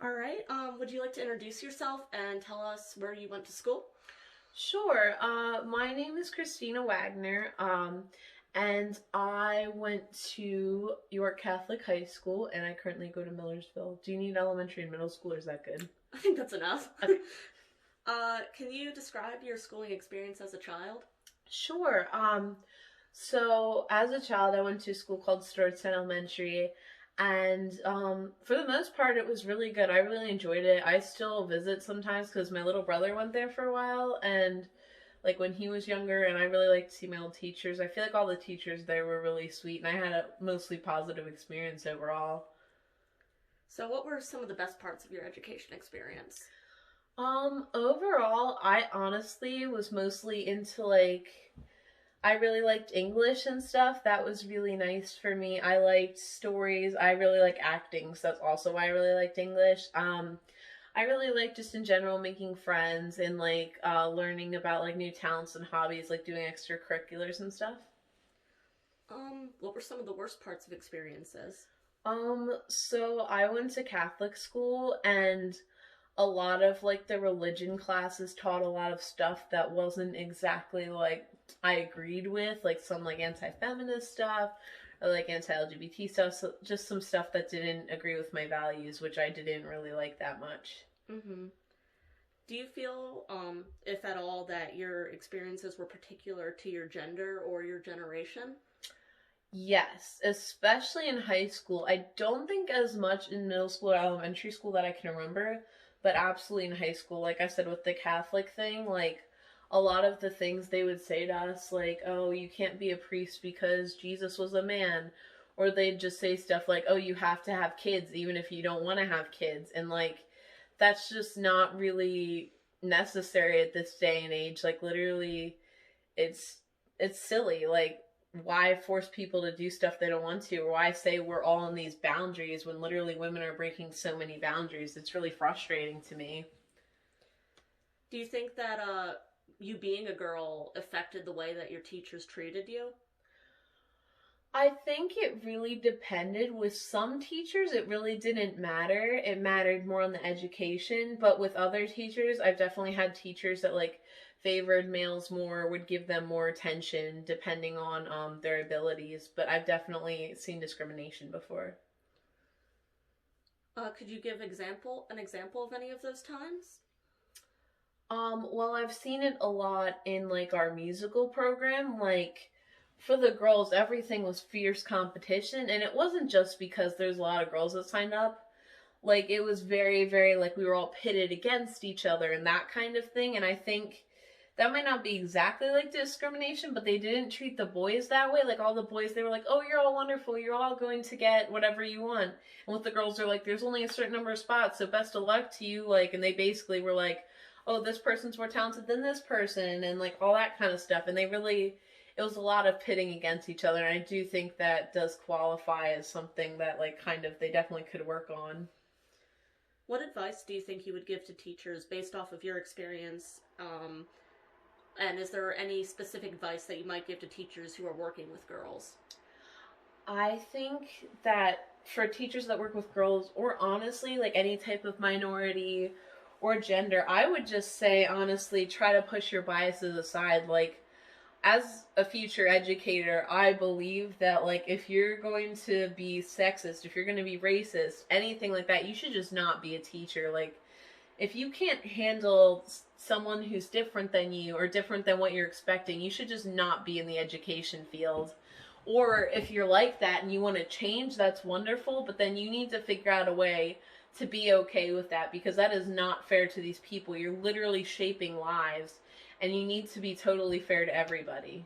All right. Would you like to introduce yourself and tell us where you went to school? Sure. My name is Christina Wagner, and I went to York Catholic High School, and I currently go to Millersville. Do you need elementary and middle school, or is that good? I think that's enough. Okay. Can you describe your schooling experience as a child? Sure. So as a child, I went to a school called Stewartstown Elementary, and for the most part, it was really good. I really enjoyed it. I still visit sometimes because my little brother went there for a while, and like when he was younger, and I really liked to see my old teachers. I feel like all the teachers there were really sweet, and I had a mostly positive experience overall. So, what were some of the best parts of your education experience? Overall, I honestly was mostly into like I really liked English and stuff. That was really nice for me. I liked stories. I really like acting, so that's also why I really liked English. I really like just in general making friends and like learning about like new talents and hobbies, like doing extracurriculars and stuff. What were some of the worst parts of experiences? So I went to Catholic school and a lot of like the religion classes taught a lot of stuff that wasn't exactly like I agreed with, like some like anti-feminist stuff or like anti-LGBT stuff, so just some stuff that didn't agree with my values, which I didn't really like that much. Mm-hmm. Do you feel, if at all, that your experiences were particular to your gender or your generation? Yes, especially in high school. I don't think as much in middle school or elementary school that I can remember, but absolutely in high school. Like I said with the Catholic thing, like a lot of the things they would say to us, like, oh, you can't be a priest because Jesus was a man. Or they'd just say stuff like, oh, you have to have kids even if you don't want to have kids. And like, that's just not really necessary at this day and age. Like, literally, it's it's silly. Like, why force people to do stuff they don't want to, or why say we're all in these boundaries when literally women are breaking so many boundaries? It's really frustrating to me. Do you think that you being a girl affected the way that your teachers treated you? I think it really depended. With some teachers, it really didn't matter. It mattered more on the education. But with other teachers, I've definitely had teachers that like favored males more, would give them more attention depending on their abilities. But I've definitely seen discrimination before. Could you give an example of any of those times? Well, I've seen it a lot in like our musical program. Like for the girls, everything was fierce competition, and it wasn't just because there's a lot of girls that signed up. Like it was very, very like we were all pitted against each other and that kind of thing. And I think that might not be exactly like discrimination, but they didn't treat the boys that way. Like all the boys, they were like, "Oh, you're all wonderful. You're all going to get whatever you want." And with the girls, they're like, "There's only a certain number of spots, so best of luck to you." Like, and they basically were like, "Oh, this person's more talented than this person," and like all that kind of stuff. And they really, it was a lot of pitting against each other. And I do think that does qualify as something that like kind of they definitely could work on. What advice do you think you would give to teachers based off of your experience? And is there any specific advice that you might give to teachers who are working with girls? I think that for teachers that work with girls, or honestly, like any type of minority or gender, I would just say, honestly, try to push your biases aside. Like, as a future educator, I believe that, like, if you're going to be sexist, if you're going to be racist, anything like that, you should just not be a teacher. Like, if you can't handle someone who's different than you or different than what you're expecting, you should just not be in the education field. Or if you're like that and you want to change, that's wonderful, but then you need to figure out a way to be okay with that because that is not fair to these people. You're literally shaping lives and you need to be totally fair to everybody.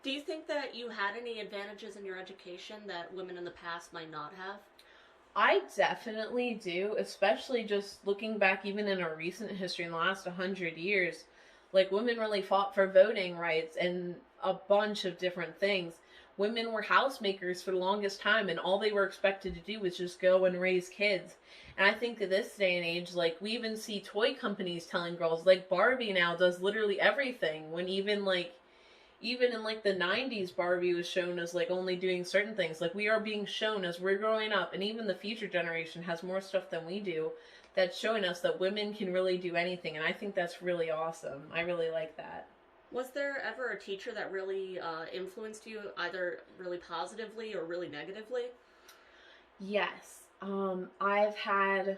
Do you think that you had any advantages in your education that women in the past might not have? I definitely do, especially just looking back even in our recent history in the last 100 years. Like, women really fought for voting rights and a bunch of different things. Women were housemakers for the longest time, and all they were expected to do was just go and raise kids. And I think that this day and age, like, we even see toy companies telling girls, like, Barbie now does literally everything, when even, like, even in like the 90s, Barbie was shown as like only doing certain things. Like we are being shown as we're growing up, and even the future generation has more stuff than we do, that's showing us that women can really do anything, and I think that's really awesome. I really like that. Was there ever a teacher that really influenced you, either really positively or really negatively? Yes. I had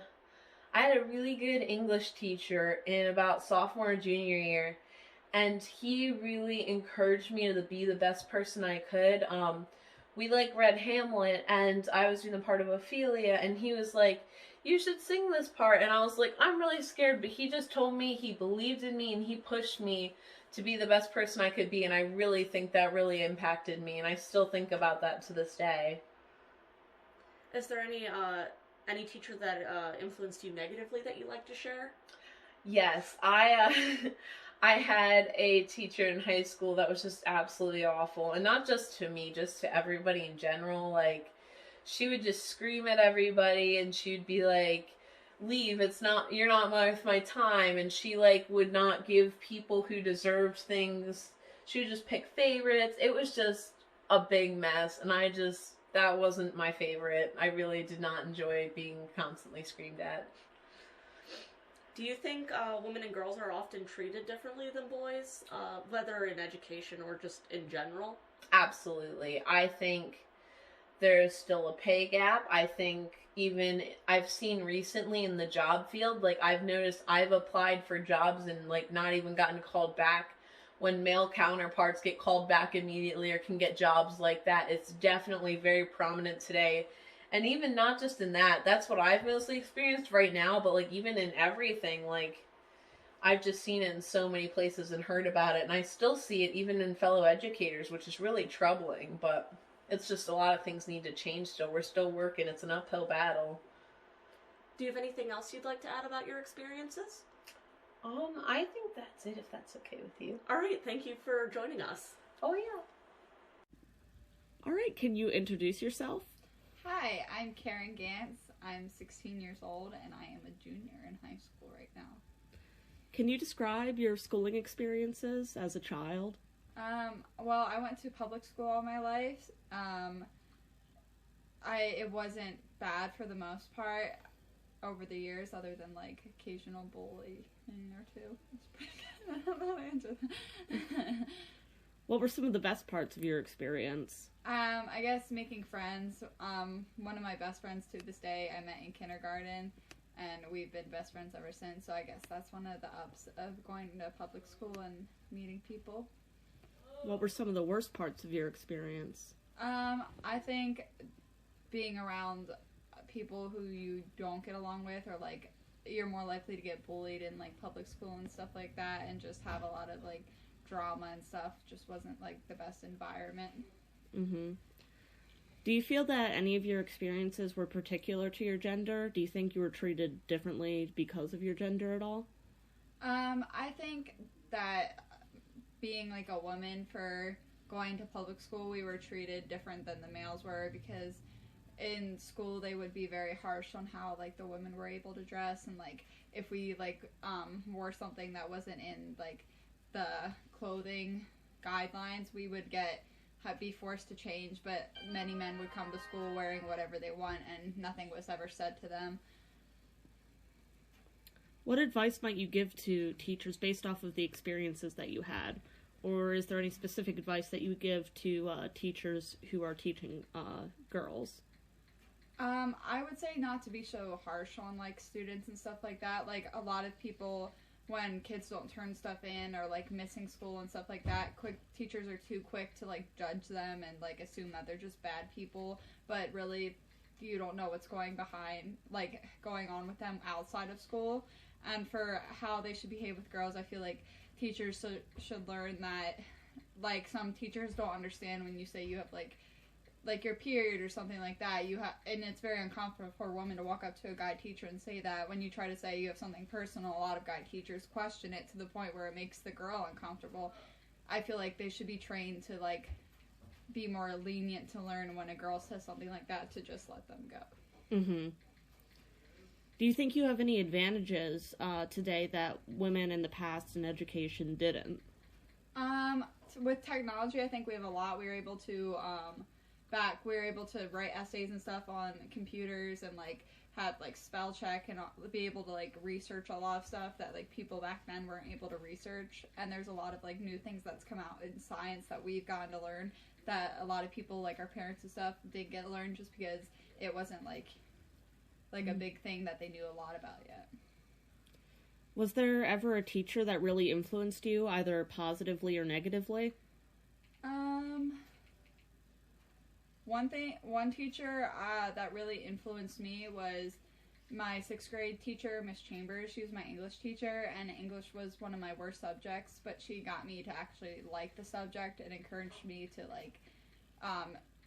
a really good English teacher in about sophomore and junior year, and he really encouraged me to be the best person I could. We like read Hamlet, and I was doing the part of Ophelia, and he was like, "You should sing this part," and I was like, "I'm really scared," but he just told me he believed in me, and he pushed me to be the best person I could be, and I really think that really impacted me, and I still think about that to this day. Is there any teacher that influenced you negatively that you like to share? Yes, I had a teacher in high school that was just absolutely awful, and not just to me, just to everybody in general. Like, she would just scream at everybody, and she'd be like, "Leave! It's not you're not worth my time." And she like would not give people who deserved things. She would just pick favorites. It was just a big mess, and that wasn't my favorite. I really did not enjoy being constantly screamed at. Do you think women and girls are often treated differently than boys, whether in education or just in general? Absolutely. I think there's still a pay gap. I think even I've seen recently in the job field, like I've noticed I've applied for jobs and like not even gotten called back when male counterparts get called back immediately or can get jobs like that. It's definitely very prominent today. And even not just in that, that's what I've mostly experienced right now, but like even in everything, like I've just seen it in so many places and heard about it, and I still see it even in fellow educators, which is really troubling, but it's just a lot of things need to change still. We're still working. It's an uphill battle. Do you have anything else you'd like to add about your experiences? I think that's it, if that's okay with you. All right, thank you for joining us. Oh, yeah. All right, can you introduce yourself? Hi, I'm Karen Gantz. I'm 16 years old, and I am a junior in high school right now. Can you describe your schooling experiences as a child? Well, I went to public school all my life. It wasn't bad for the most part over the years, other than like occasional bullying or two. It's pretty good. I don't know how to answer that. What were some of the best parts of your experience? I guess making friends. One of my best friends to this day I met in kindergarten, and we've been best friends ever since. So I guess that's one of the ups of going to public school and meeting people. What were some of the worst parts of your experience? I think being around people who you don't get along with, or like you're more likely to get bullied in like public school and stuff like that, and just have a lot of like drama and stuff, just wasn't like the best environment. Mm-hmm. Do you feel that any of your experiences were particular to your gender? Do you think you were treated differently because of your gender at all? I think that being like a woman, for going to public school, we were treated different than the males were, because in school they would be very harsh on how like the women were able to dress, and like if we like wore something that wasn't in like the clothing guidelines, we would be forced to change. But many men would come to school wearing whatever they want, and nothing was ever said to them. What advice might you give to teachers based off of the experiences that you had? Or is there any specific advice that you would give to teachers who are teaching girls? I would say not to be so harsh on like students and stuff like that. Like a lot of people, when kids don't turn stuff in or like missing school and stuff like that, teachers are too quick to like judge them and like assume that they're just bad people, but really you don't know what's going on with them outside of school. And for how they should behave with girls, I feel like teachers should learn that like some teachers don't understand when you say you have like your period or something like that. And it's very uncomfortable for a woman to walk up to a guy teacher and say that. When you try to say you have something personal, a lot of guy teachers question it to the point where it makes the girl uncomfortable. I feel like they should be trained to like be more lenient, to learn when a girl says something like that to just let them go. Mm-hmm. Do you think you have any advantages today that women in the past in education didn't? with technology, I think we have a lot. We were able to write essays and stuff on computers and like have like spell check and be able to like research a lot of stuff that like people back then weren't able to research. And there's a lot of like new things that's come out in science that we've gotten to learn that a lot of people like our parents and stuff didn't get to learn just because it wasn't like a big thing that they knew a lot about yet. Was there ever a teacher that really influenced you, either positively or negatively? One teacher that really influenced me was my 6th grade teacher, Miss Chambers. She was my English teacher, and English was one of my worst subjects, but she got me to actually like the subject and encouraged me to like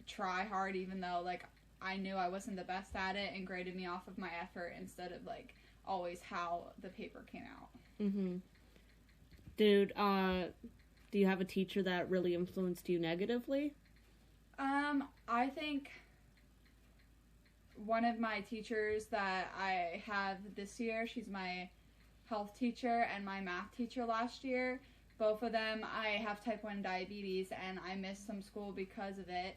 try hard, even though like I knew I wasn't the best at it, and graded me off of my effort instead of like always how the paper came out. Mm-hmm. Dude, do you have a teacher that really influenced you negatively? I think one of my teachers that I have this year, she's my health teacher and my math teacher last year. Both of them, I have type 1 diabetes and I missed some school because of it.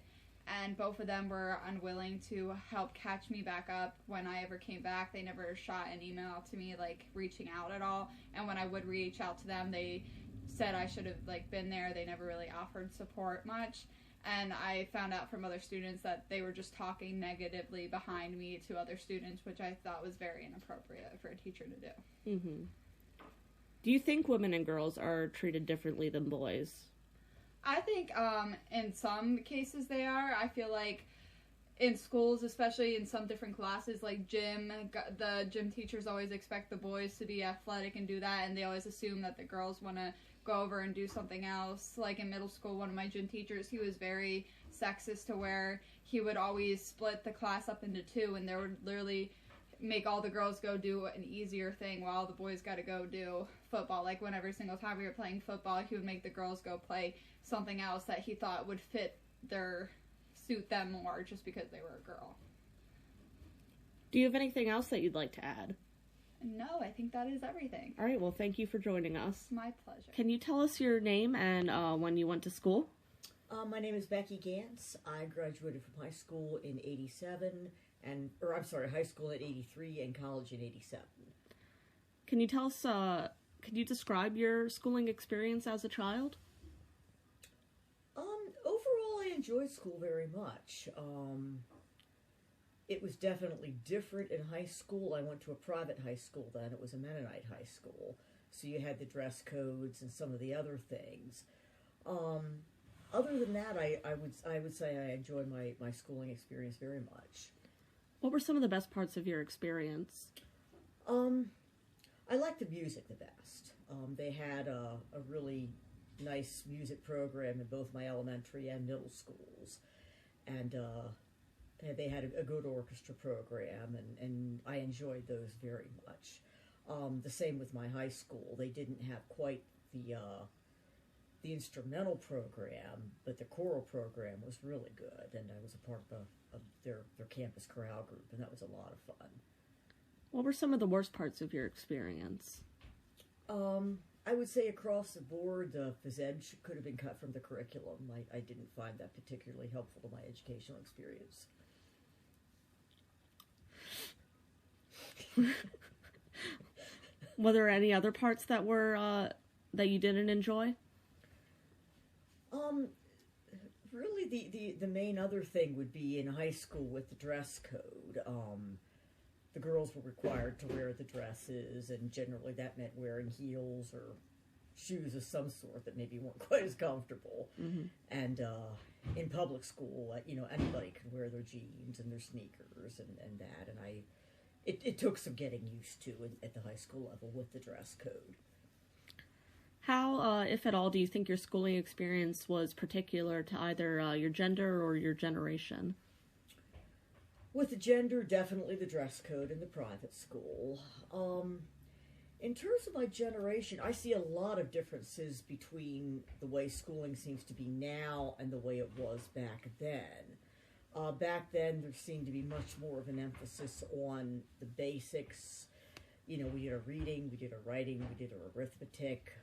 And both of them were unwilling to help catch me back up when I ever came back. They never shot an email to me, like, reaching out at all. And when I would reach out to them, they said I should have, like, been there. They never really offered support much. And I found out from other students that they were just talking negatively behind me to other students, which I thought was very inappropriate for a teacher to do. Mm-hmm. Do you think women and girls are treated differently than boys? I think in some cases they are. I feel like in schools, especially in some different classes, like gym, the gym teachers always expect the boys to be athletic and do that, and they always assume that the girls want to go over and do something else. Like in middle school, one of my gym teachers, he was very sexist to where he would always split the class up into two, and there would literally make all the girls go do an easier thing while the boys got to go do football. Like when every single time we were playing football, he would make the girls go play something else that he thought would suit them more just because they were a girl. Do you have anything else that you'd like to add? No, I think that is everything. All right, well, thank you for joining us. My pleasure. Can you tell us your name and when you went to school? My name is Becky Gantz. I graduated from high school in 87, high school in 83 and college in 87. Can you tell us, can you describe your schooling experience as a child? Overall, I enjoyed school very much. It was definitely different in high school. I went to a private high school then. It was a Mennonite high school. So you had the dress codes and some of the other things. Other than that, I would say I enjoyed my schooling experience very much. What were some of the best parts of your experience? I liked the music the best. They had a really nice music program in both my elementary and middle schools. And they had a good orchestra program, and I enjoyed those very much. The same with my high school. They didn't have quite the instrumental program, but the choral program was really good, and I was a part of their campus chorale group, and that was a lot of fun. What were some of the worst parts of your experience? I would say across the board, the phys ed could have been cut from the curriculum. I didn't find that particularly helpful to my educational experience. Were there any other parts that were that you didn't enjoy? Really the main other thing would be in high school with the dress code. The girls were required to wear the dresses, and generally that meant wearing heels or shoes of some sort that maybe weren't quite as comfortable. Mm-hmm. And in public school, anybody could wear their jeans and their sneakers and that. And it took some getting used to at the high school level with the dress code. How, if at all, do you think your schooling experience was particular to either your gender or your generation? With the gender, definitely the dress code in the private school. In terms of my generation, I see a lot of differences between the way schooling seems to be now and the way it was back then. Back then, there seemed to be much more of an emphasis on the basics. We did our reading, we did our writing, we did our arithmetic.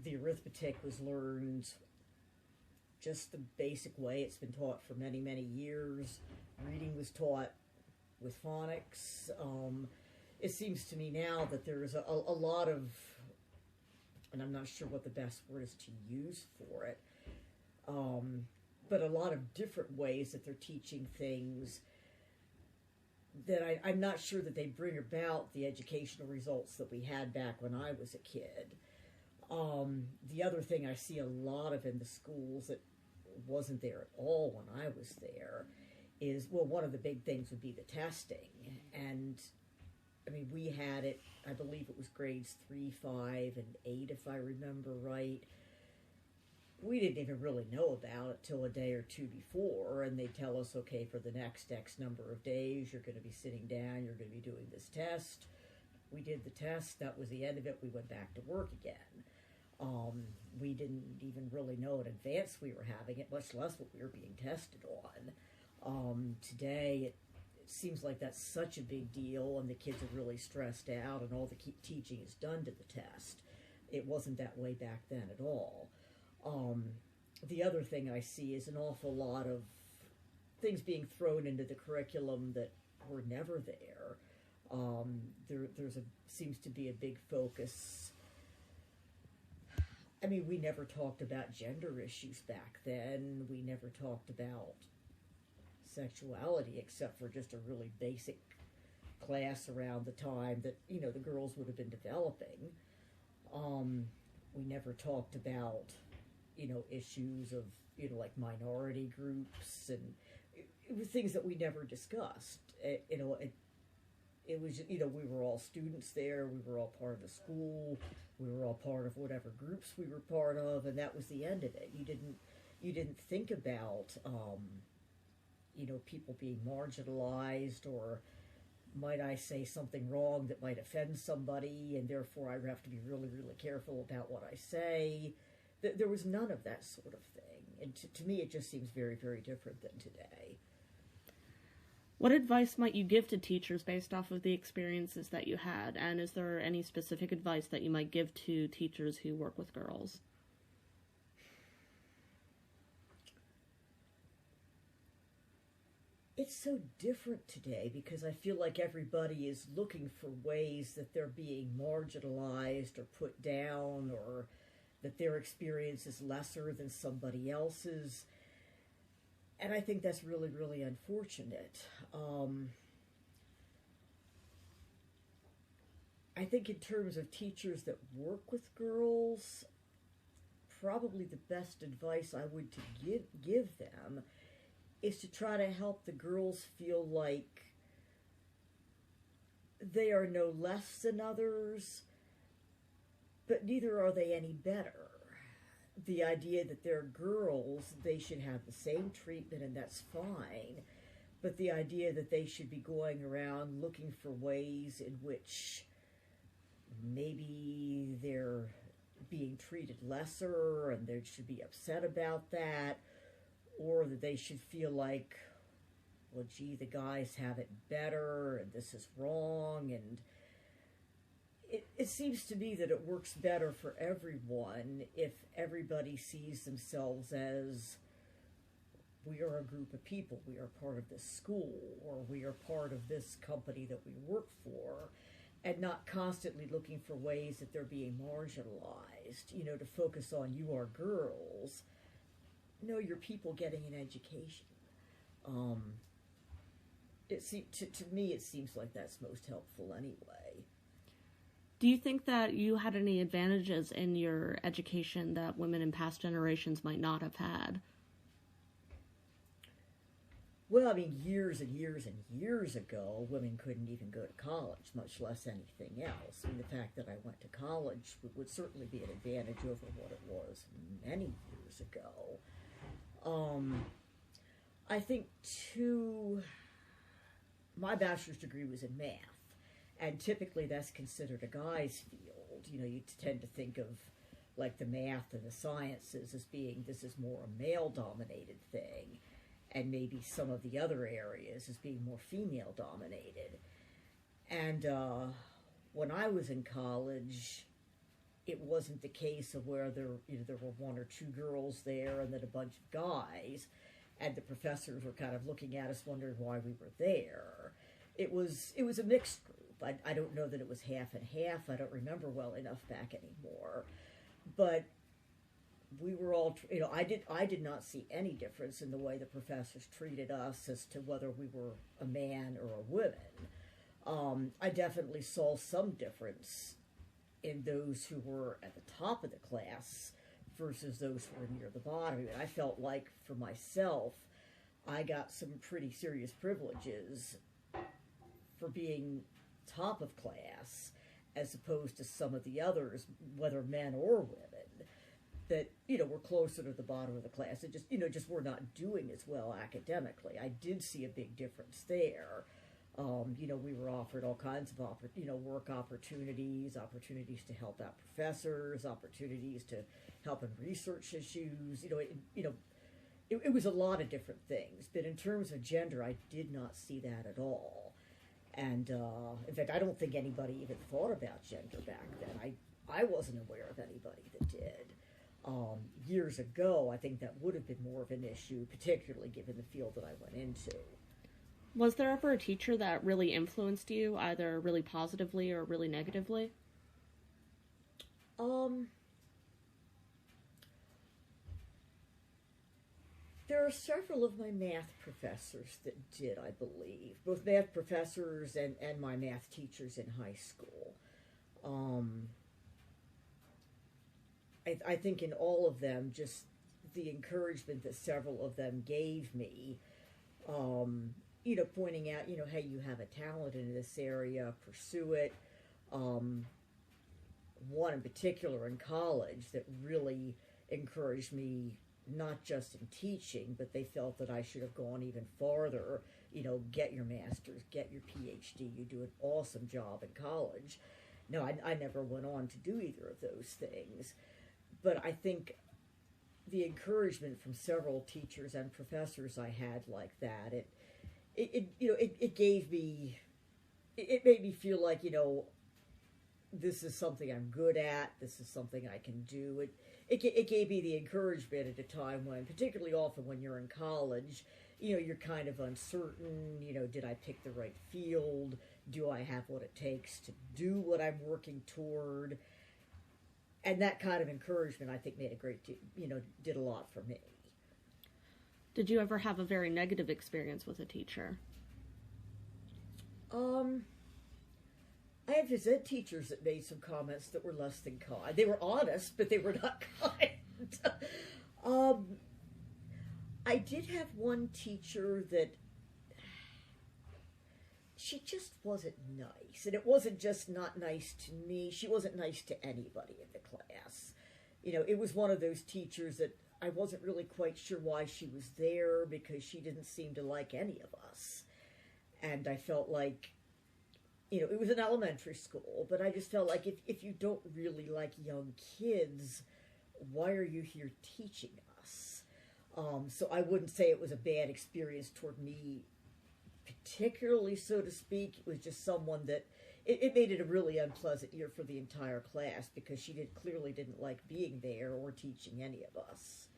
the arithmetic was learned just the basic way it's been taught for many, many years. Reading was taught with phonics. It seems to me now that there is a lot of, and I'm not sure what the best word is to use for it, but a lot of different ways that they're teaching things that I'm not sure that they bring about the educational results that we had back when I was a kid. The other thing I see a lot of in the schools that wasn't there at all when I was there is, well, one of the big things would be the testing. And, I mean, we had it, I believe it was grades 3, 5, and 8, if I remember right. We didn't even really know about it till a day or two before, and they tell us, okay, for the next X number of days, you're going to be sitting down, you're going to be doing this test. We did the test, that was the end of it, we went back to work again. We didn't even really know in advance we were having it, much less what we were being tested on. Today, it seems like that's such a big deal, and the kids are really stressed out, and all the teaching is done to the test. It wasn't that way back then at all. The other thing I see is an awful lot of things being thrown into the curriculum that were never there. Seems to be a big focus. I mean, we never talked about gender issues back then. We never talked about sexuality except for just a really basic class around the time that, you know, the girls would have been developing. We never talked about, you know, issues of, you know, like minority groups, and it was things that we never discussed. It was, you know, we were all students there, we were all part of the school, we were all part of whatever groups we were part of, and that was the end of it. You didn't think about, you know, people being marginalized, or might I say something wrong that might offend somebody, and therefore I have to be really, really careful about what I say. There was none of that sort of thing. And to me, it just seems very, very different than today. What advice might you give to teachers based off of the experiences that you had? And is there any specific advice that you might give to teachers who work with girls? It's so different today because I feel like everybody is looking for ways that they're being marginalized or put down, or that their experience is lesser than somebody else's. And I think that's really, really unfortunate. I think in terms of teachers that work with girls, probably the best advice I would to give them is to try to help the girls feel like they are no less than others, but neither are they any better. The idea that they're girls, they should have the same treatment, and that's fine. But the idea that they should be going around looking for ways in which maybe they're being treated lesser and they should be upset about that, or that they should feel like, well, gee, the guys have it better and this is wrong. And it seems to me that it works better for everyone if everybody sees themselves as, we are a group of people, we are part of this school, or we are part of this company that we work for, and not constantly looking for ways that they're being marginalized, you know, to focus on, you are girls. No, you're people getting an education. To me, it seems like that's most helpful anyway. Do you think that you had any advantages in your education that women in past generations might not have had? Well, I mean, years and years and years ago, women couldn't even go to college, much less anything else. I mean, the fact that I went to college would certainly be an advantage over what it was many years ago. I think, too, my bachelor's degree was in math, and typically that's considered a guy's field. You know, you tend to think of, like, the math and the sciences as being, this is more a male-dominated thing, and maybe some of the other areas as being more female-dominated. And when I was in college, it wasn't the case of where there were one or two girls there and then a bunch of guys, and the professors were kind of looking at us wondering why we were there. It was a mixed group. I don't know that it was half and half. I don't remember well enough back anymore, but we were all, I did not see any difference in the way the professors treated us as to whether we were a man or a woman. I definitely saw some difference in those who were at the top of the class versus those who were near the bottom. I mean, I felt like for myself, I got some pretty serious privileges for being top of class as opposed to some of the others, whether men or women, that, were closer to the bottom of the class and just were not doing as well academically. I did see a big difference there. We were offered all kinds of work opportunities to help out professors, opportunities to help in research issues. It was a lot of different things. But in terms of gender, I did not see that at all. And in fact, I don't think anybody even thought about gender back then. I wasn't aware of anybody that did. Years ago, I think that would have been more of an issue, particularly given the field that I went into. Was there ever a teacher that really influenced you, either really positively or really negatively? There are several of my math professors that did, I believe. Both math professors and my math teachers in high school. I think in all of them, just the encouragement that several of them gave me, pointing out, hey, you have a talent in this area, pursue it. One in particular in college that really encouraged me, not just in teaching, but they felt that I should have gone even farther, get your master's, get your PhD, you do an awesome job in college. No, I never went on to do either of those things. But I think the encouragement from several teachers and professors I had like that, it gave me, it made me feel like, this is something I'm good at, this is something I can do. It gave me the encouragement at a time when, particularly often when you're in college, you're kind of uncertain, did I pick the right field? Do I have what it takes to do what I'm working toward? And that kind of encouragement, I think, made a great, did a lot for me. Did you ever have a very negative experience with a teacher? I had phys ed teachers that made some comments that were less than kind. They were honest, but they were not kind. I did have one teacher that she just wasn't nice. And it wasn't just not nice to me. She wasn't nice to anybody in the class. It was one of those teachers that I wasn't really quite sure why she was there, because she didn't seem to like any of us. And I felt like, it was an elementary school, but I just felt like if you don't really like young kids, why are you here teaching us? So I wouldn't say it was a bad experience toward me particularly, so to speak. It was just someone that, it made it a really unpleasant year for the entire class, because she clearly didn't like being there or teaching any of us.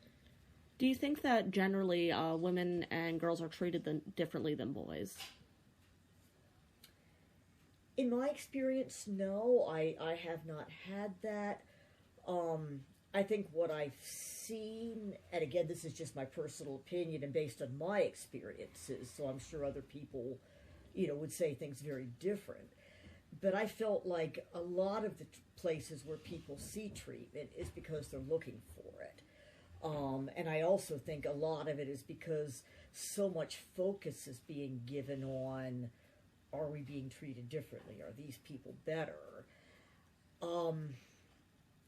Do you think that generally women and girls are treated differently than boys? In my experience, no, I have not had that. I think what I've seen, and again, this is just my personal opinion and based on my experiences, so I'm sure other people, would say things very different. But I felt like a lot of the places where people see treatment is because they're looking for it. And I also think a lot of it is because so much focus is being given on, are we being treated differently? Are these people better?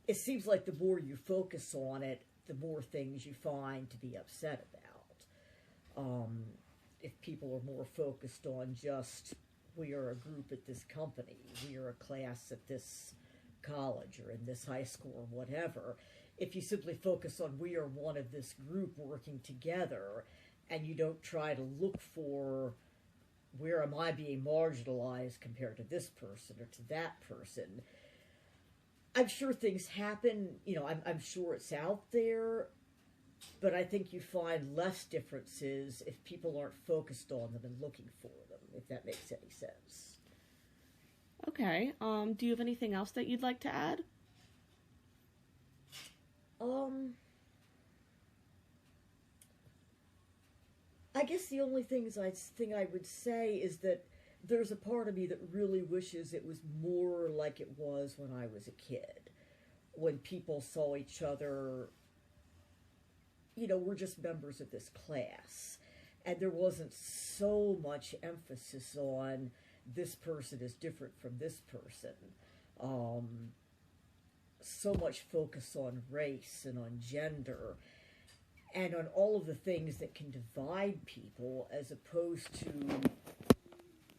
It seems like the more you focus on it, the more things you find to be upset about. If people are more focused on just, we are a group at this company, we are a class at this college or in this high school or whatever, if you simply focus on we are one of this group working together, and you don't try to look for where am I being marginalized compared to this person or to that person, I'm sure things happen, I'm sure it's out there, but I think you find less differences if people aren't focused on them and looking for them, if that makes any sense. Okay. Do you have anything else that you'd like to add? I guess the only thing I would say is that there's a part of me that really wishes it was more like it was when I was a kid, when people saw each other, we're just members of this class, and there wasn't so much emphasis on this person is different from this person. So much focus on race and on gender and on all of the things that can divide people, as opposed to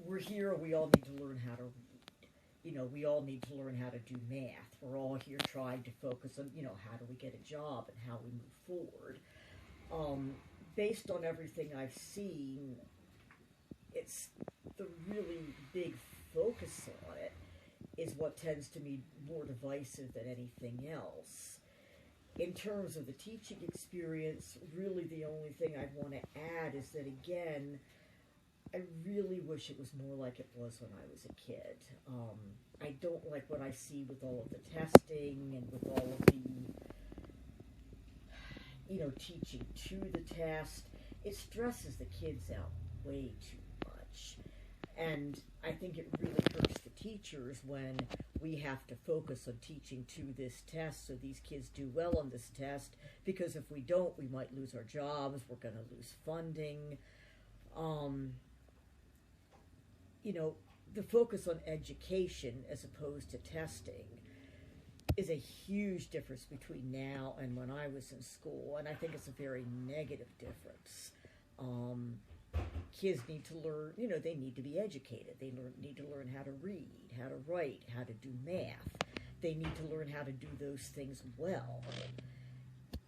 we're here, we all need to learn how to read. We all need to learn how to do math. We're all here trying to focus on, how do we get a job and how we move forward. Based on everything I've seen, it's the really big focus on it is what tends to be more divisive than anything else. In terms of the teaching experience, really the only thing I'd want to add is that, again, I really wish it was more like it was when I was a kid. I don't like what I see with all of the testing and with all of the, teaching to the test. It stresses the kids out way too much. And I think it really hurts the teachers when we have to focus on teaching to this test so these kids do well on this test, because if we don't, we might lose our jobs, we're going to lose funding. The focus on education as opposed to testing is a huge difference between now and when I was in school, and I think it's a very negative difference. Kids need to learn, they need to be educated. They need to learn how to read, how to write, how to do math. They need to learn how to do those things well.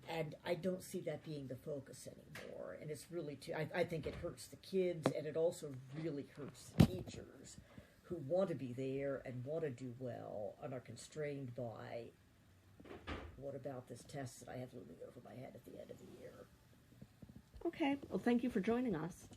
And I don't see that being the focus anymore. And it's really, I think it hurts the kids, and it also really hurts the teachers who want to be there and want to do well and are constrained by, what about this test that I have looming over my head at the end of the year? Okay. Well, thank you for joining us.